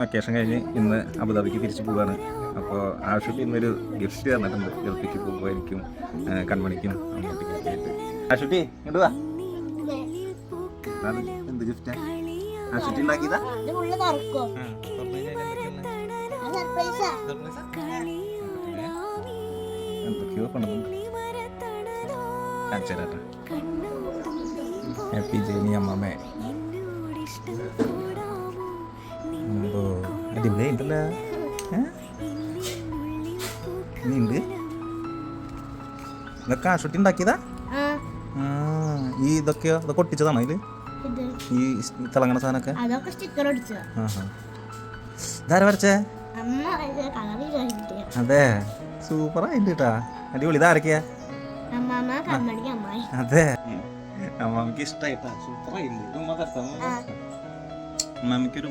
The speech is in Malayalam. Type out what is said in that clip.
വെക്കേഷൻ കഴിഞ്ഞ് ഇന്ന് അബുദാബിക്ക് തിരിച്ചു പോവുകയാണ്. അപ്പോൾ ആഷുട്ടി ഇന്നൊരു ഗിഫ്റ്റ് തന്നിട്ടുണ്ട്. ഗൾഫിക്ക് പോകുമ്പോൾ എനിക്കും കൺമണിക്കും അമ്മൂട്ടിക്കും ആയിട്ട്. ആഷുട്ടി ഇങ്ങോട്ട് വാ. എന്ത് ഗിഫ്റ്റാ ആഷുട്ടി ഉണ്ടാക്കിയതാ? എന്തൊക്കെയോ കൊണ്ടുവന്നു. കാണിച്ചു. Happy journey അമ്മമ്മേ. അടിപൊളിയായിട്ടല്ല നീണ്ട്. ഇതൊക്കെ ആഷുട്ടി ഉണ്ടാക്കിയതാ? ഈ ഇതൊക്കെയോ ഇതൊക്കെ ഒട്ടിച്ചതാണോ ഇതില്? ഈ തിളങ്ങണ സാധനമൊക്കെ ഇതാരാ വരച്ചേ? അതെ, സൂപ്പറായിട്ട് കേട്ടാ, അടിപൊളി. ഇതാരൊക്കെയാ? അതെ, അമ്മക്ക് ഇഷ്ടായിട്ടാ, സൂപ്പറായിട്ടുണ്ട്. അമ്മമ്മക്കൊരു